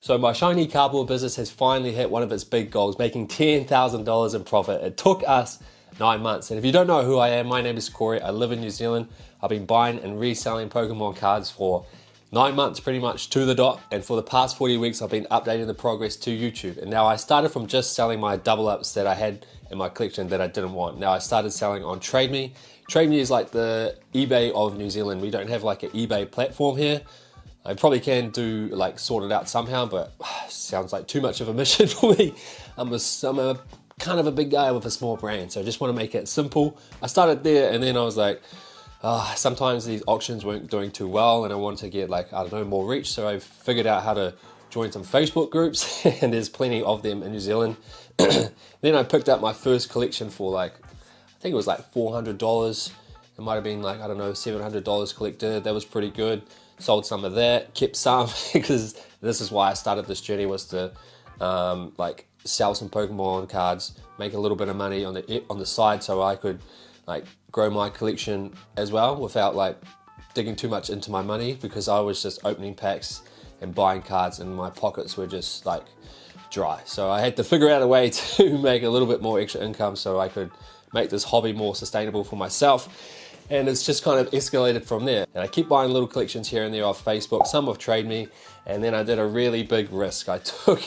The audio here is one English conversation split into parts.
So my shiny cardboard business has finally hit one of its big goals, making $10,000 in profit. It took us 9 months. And if you don't know who I am, my name is Corey. I live in New Zealand. I've been buying and reselling Pokemon cards for 9 months, pretty much to the dot. And for the past 40 weeks, I've been updating the progress to YouTube. And now I started from just selling my double ups that I had in my collection that I didn't want. Now I started selling on Trade Me. Trade Me is like the eBay of New Zealand. We don't have like an eBay platform here. I probably can do like sort it out somehow, but sounds like too much of a mission for me. I'm a kind of a big guy with a small brain, so I just want to make it simple. I started there, and then I was like, sometimes these auctions weren't doing too well, and I wanted to get like, I don't know, more reach. So I figured out how to join some Facebook groups, and there's plenty of them in New Zealand. Then I picked up my first collection for like, I think it was like $400. It might have been like, I don't know, $700 collected. That was pretty good. Sold some of that, kept some, because this is why I started this journey, was to like sell some Pokemon cards, make a little bit of money on the side, so I could like grow my collection as well without like digging too much into my money, because I was just opening packs and buying cards and my pockets were just like dry. So I had to figure out a way to make a little bit more extra income so I could make this hobby more sustainable for myself. And it's just kind of escalated from there. And I keep buying little collections here and there off Facebook, some of Trade Me, and then I did a really big risk. I took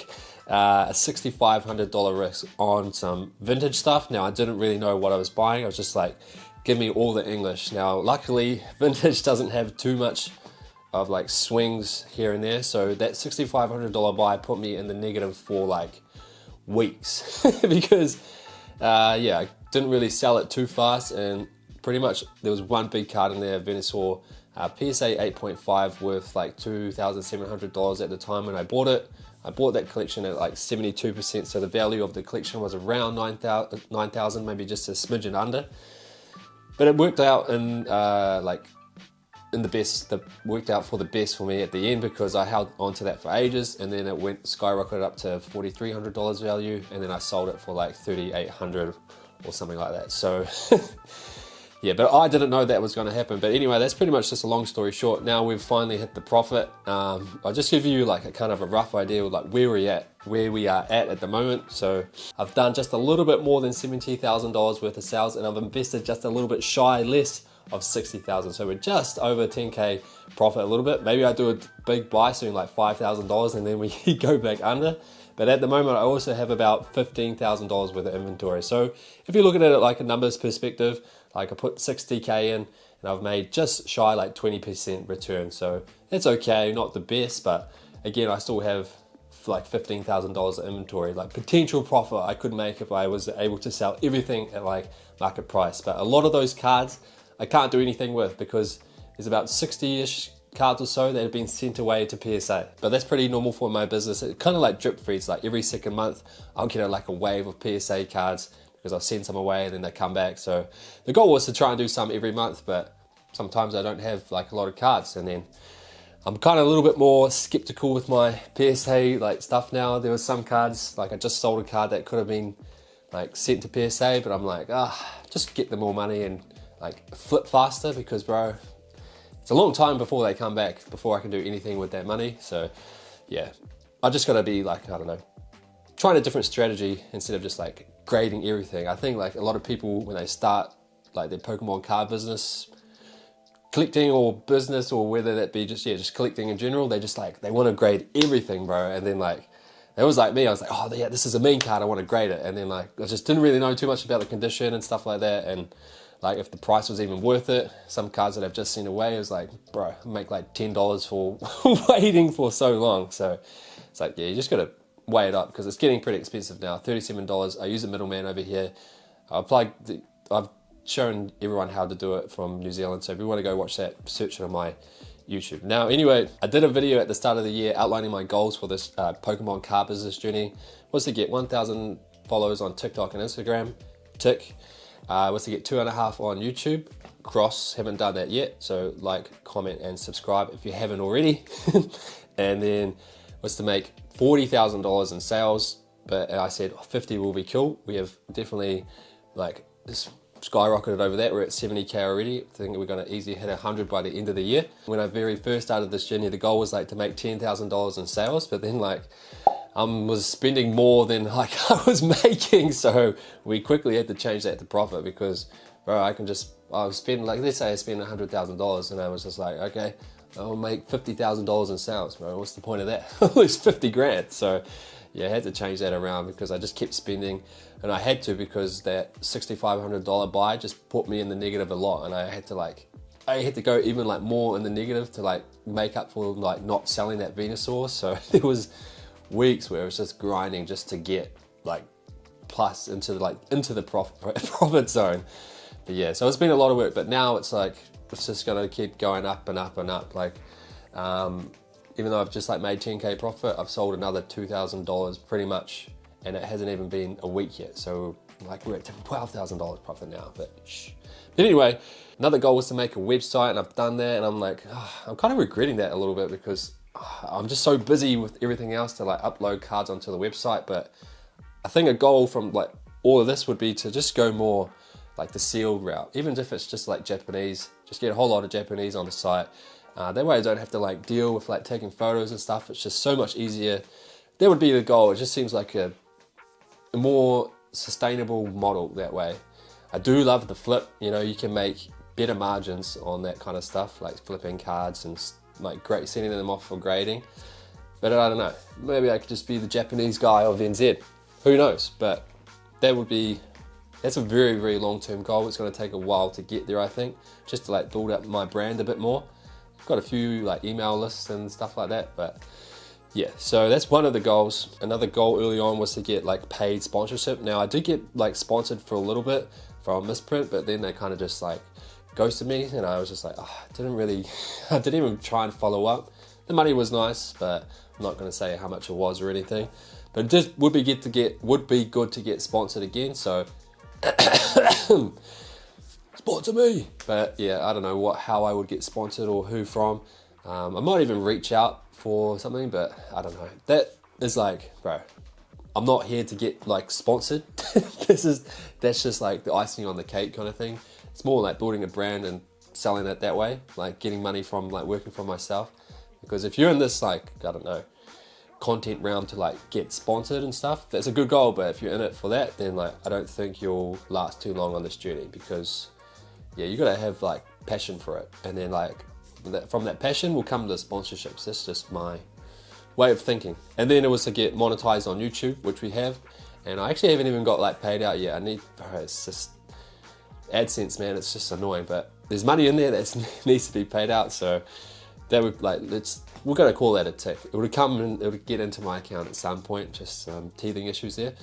a $6,500 risk on some vintage stuff. Now, I didn't really know what I was buying. I was just like, give me all the English. Now, luckily, vintage doesn't have too much of like swings here and there. So that $6,500 buy put me in the negative for like weeks because, yeah, I didn't really sell it too fast, and pretty much there was one big card in there, Venusaur, PSA 8.5 worth like $2,700 at the time when I bought it. I bought that collection at like 72%, so the value of the collection was around 9,000, maybe just a smidgen under. But it worked out in worked out for the best for me at the end, because I held onto that for ages, and then it skyrocketed up to $4,300 value, and then I sold it for like $3,800 or something like that. So yeah, but I didn't know that was going to happen. But anyway, that's pretty much just a long story short. Now we've finally hit the profit. I'll just give you like a kind of a rough idea of like where we are at the moment. So I've done just a little bit more than $70,000 worth of sales, and I've invested just a little bit less of 60,000. So we're just over 10K profit a little bit. Maybe I do a big buy soon, like $5,000, and then we go back under. But at the moment, I also have about $15,000 worth of inventory. So if you look at it like a numbers perspective, like I put 60K in and I've made just shy like 20% return. So it's okay, not the best, but again, I still have like $15,000 of inventory, like potential profit I could make if I was able to sell everything at like market price. But a lot of those cards I can't do anything with, because there's about 60-ish cards or so that have been sent away to PSA. But that's pretty normal for my business. It kind of like drip feeds, like every second month I'll get like a wave of PSA cards, because I'll send some away and then they come back. So the goal was to try and do some every month, but sometimes I don't have like a lot of cards, and then I'm kind of a little bit more skeptical with my PSA like stuff now. There were some cards, like I just sold a card that could have been like sent to PSA, but I'm like, just get them more money and like flip faster, because bro, it's a long time before they come back, before I can do anything with that money. So yeah, I just gotta be like, I don't know, trying a different strategy instead of just like grading everything. I think like a lot of people, when they start like their Pokemon card business, collecting or business, or whether that be just collecting in general, they just like, they want to grade everything, bro. And then like, it was like me, I was like, oh yeah, this is a mean card, I want to grade it. And then like, I just didn't really know too much about the condition and stuff like that. And like if the price was even worth it. Some cards that I've just seen away, it was like, bro, I make like $10 for waiting for so long. So it's like, yeah, you just gotta weigh it up, because it's getting pretty expensive now. $37. I use a middleman over here. I've shown everyone how to do it from New Zealand. So if you want to go watch that, search it on my YouTube. Now, anyway, I did a video at the start of the year outlining my goals for this Pokemon card business journey. Was to get 1,000 followers on TikTok and Instagram. Tick. Was to get 2.5 on YouTube. Cross, haven't done that yet. So like, comment, and subscribe if you haven't already. And then was to make $40,000 in sales. But I said 50 will be cool. We have definitely like this skyrocketed over that. We're at 70K already. I think we're going to easily hit 100 by the end of the year. When I very first started this journey, the goal was like to make $10,000 in sales, but then like I was spending more than like I was making. So we quickly had to change that to profit, because bro, I was spending, like, let's say I spend $100,000 and I was just like, okay, I'll make $50,000 in sales, bro. What's the point of that? At least 50 grand. So yeah, I had to change that around, because I just kept spending, and I had to, because that $6,500 buy just put me in the negative a lot, and I had to go even like more in the negative to like make up for like not selling that Venusaur. So there was weeks where it was just grinding just to get like plus into the profit zone. But yeah, so it's been a lot of work, but now it's like, it's just gonna keep going up and up and up. Like, even though I've just like made 10K profit, I've sold another $2,000 pretty much, and it hasn't even been a week yet. So like we're at $12,000 profit now, but shh. But anyway, another goal was to make a website, and I've done that, and I'm like, I'm kind of regretting that a little bit, because I'm just so busy with everything else to like upload cards onto the website. But I think a goal from like all of this would be to just go more like the sealed route, even if it's just like Japanese, just get a whole lot of Japanese on the site. That way I don't have to like deal with like taking photos and stuff. It's just so much easier. That would be the goal. It just seems like a more sustainable model that way. I do love the flip, you know, you can make better margins on that kind of stuff, like flipping cards and like great sending them off for grading. But I don't know, maybe I could just be the Japanese guy of NZ. Who knows? But that's a very, very long-term goal. It's going to take a while to get there, I think, just to like build up my brand a bit more. I've got a few like email lists and stuff like that, but yeah, so that's one of the goals. Another goal early on was to get like paid sponsorship. Now I did get like sponsored for a little bit from Misprint, but then they kind of just like ghosted me, and I was just like, I didn't even try and follow up. The money was nice, but I'm not going to say how much it was or anything. But it just would be good to get sponsored again. So sponsor me. But yeah, I don't know how I would get sponsored or who from. I might even reach out for something, but I don't know. That is like, bro, I'm not here to get like sponsored. That's just like the icing on the cake kind of thing. It's more like building a brand and selling it that way, like getting money from like working for myself. Because if you're in this like, I don't know, content round to like get sponsored and stuff, that's a good goal. But if you're in it for that, then like I don't think you'll last too long on this journey, because yeah, you gotta have like passion for it, and then like from that passion will come the sponsorships. That's just my way of thinking. And then it was to get monetized on YouTube, which we have, and I actually haven't even got like paid out yet. It's just AdSense, man, it's just annoying, but there's money in there that needs to be paid out. So that would like, we're going to call that a tick. It would come and it would get into my account at some point, just teething issues there.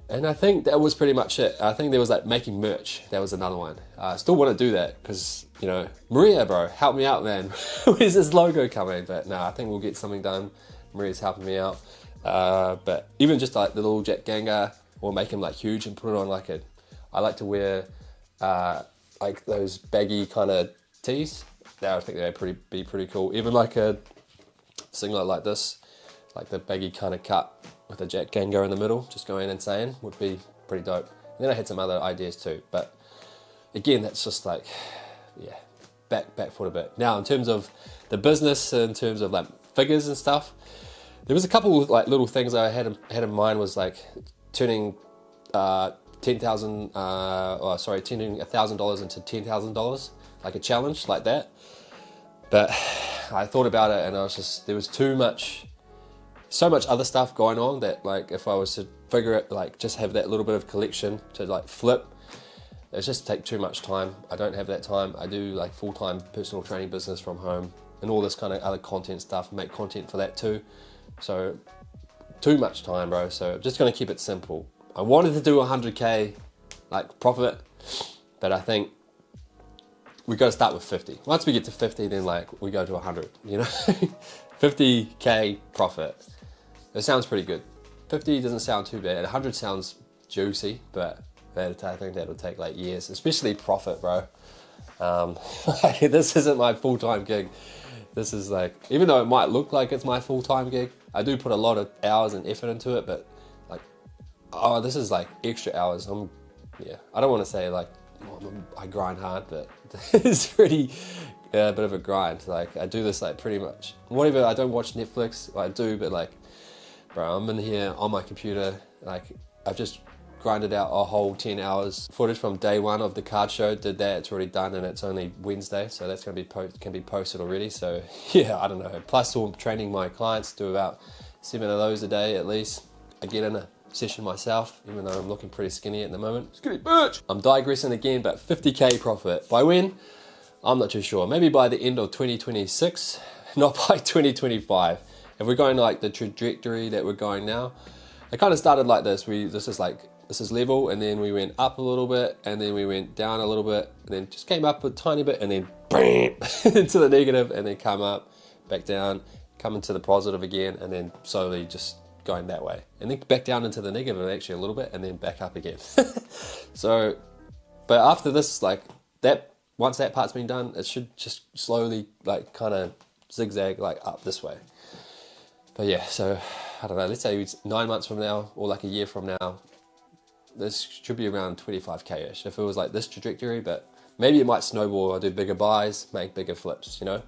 And I think that was pretty much it. I think there was like making merch. That was another one. I still want to do that because, you know, Maria, bro, help me out, man. Where's this logo coming? But no, I think we'll get something done. Maria's helping me out. But even just like the little Jet Gengar, or make him like huge and put it on like I like to wear like those baggy kind of tees. I think they'd be pretty cool. Even like a singlet like this, like the baggy kind of cut with a Jet Gengar in the middle, just going insane, would be pretty dope. And then I had some other ideas too, but again, that's just like, yeah, back foot a bit. Now, in terms of the business, in terms of like figures and stuff, there was a couple of like little things I had in mind. Was like turning turning $1,000 into $10,000, like a challenge like that. But I thought about it, and I was just, there was so much other stuff going on that like if I was to figure it, like just have that little bit of collection to like flip, it's just take too much time. I don't have that time. I do like full-time personal training business from home and all this kind of other content stuff, make content for that too. So too much time, bro. So I'm just gonna keep it simple. I wanted to do 100K like profit, but I think we got to start with 50. Once we get to 50, then like we go to 100, you know. 50K profit. It sounds pretty good. 50 doesn't sound too bad. 100 sounds juicy, but I think that'll take like years, especially profit, bro. Like, this isn't my full-time gig. This is like, even though it might look like it's my full-time gig, I do put a lot of hours and effort into it, but like, oh, this is like extra hours. I don't want to say like I grind hard, but it's pretty a bit of a grind. Like I do this like pretty much whatever. I don't watch Netflix. Well, I do, but like, bro, I'm in here on my computer. Like I've just grinded out a whole 10 hours footage from day one of the card show. Did that. It's already done, and it's only Wednesday, so that's gonna be can be posted already. So yeah, I don't know. Plus, I'm training my clients, do about 7 of those a day at least. I get in a session myself, even though I'm looking pretty skinny at the moment. Skinny bitch! I'm digressing again, but 50K profit. By when? I'm not too sure. Maybe by the end of 2026, not by 2025. If we're going like the trajectory that we're going now, it kind of started like this. This is level, and then we went up a little bit, and then we went down a little bit, and then just came up a tiny bit, and then bam, into the negative, and then come up, back down, come into the positive again, and then slowly just going that way, and then back down into the negative actually a little bit, and then back up again. So, but after this, like that, once that part's been done, it should just slowly like kind of zigzag like up this way. But yeah, so I don't know, let's say it's 9 months from now or like a year from now, this should be around 25K-ish if it was like this trajectory, but maybe it might snowball. I'll do bigger buys, make bigger flips, you know?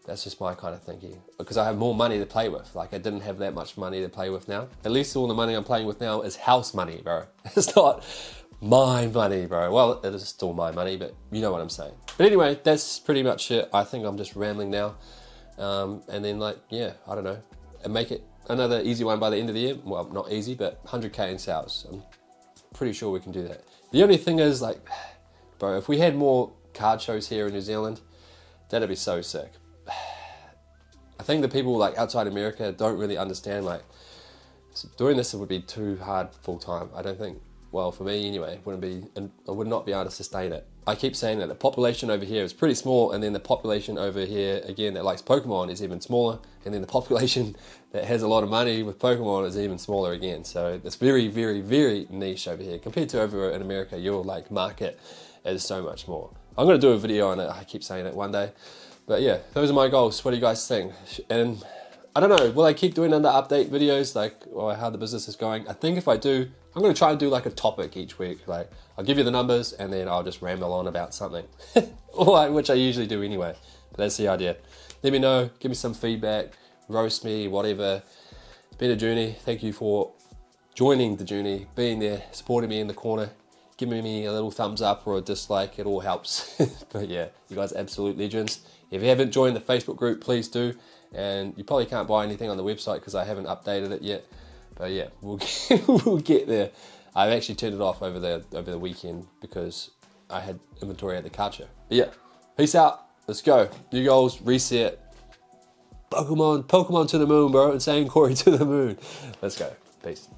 That's just my kind of thinking, because I have more money to play with. Like I didn't have that much money to play with now. At least all the money I'm playing with now is house money, bro. It's not my money, bro. Well, it is still my money, but you know what I'm saying. But anyway, that's pretty much it. I think I'm just rambling now. And then like, yeah, I don't know. And make it another easy one by the end of the year. Well, not easy, but 100K in sales. I'm pretty sure we can do that. The only thing is like, bro, if we had more card shows here in New Zealand, that'd be so sick. I think the people like outside America don't really understand, like doing this would be too hard full time. I don't think, well for me anyway, I would not be able to sustain it. I keep saying that the population over here is pretty small, and then the population over here again that likes Pokemon is even smaller, and then the population that has a lot of money with Pokemon is even smaller again. So it's very, very, very niche over here. Compared to over in America, your like market is so much more. I'm gonna do a video on it, I keep saying it one day. But yeah, those are my goals. What do you guys think? And I don't know, will I keep doing under update videos, like, or how the business is going? I think if I do, I'm gonna try and do like a topic each week. Like, I'll give you the numbers and then I'll just ramble on about something, which I usually do anyway. But that's the idea. Let me know, give me some feedback, roast me, whatever. It's been a journey. Thank you for joining the journey, being there, supporting me in the corner, giving me a little thumbs up or a dislike. It all helps. But yeah, you guys are absolute legends. If you haven't joined the Facebook group, please do. And you probably can't buy anything on the website because I haven't updated it yet. But yeah, we'll get there. I've actually turned it off over the weekend because I had inventory at the card show. But yeah, peace out. Let's go. New goals, reset. Pokemon to the moon, bro. Insane Corey to the moon. Let's go. Peace.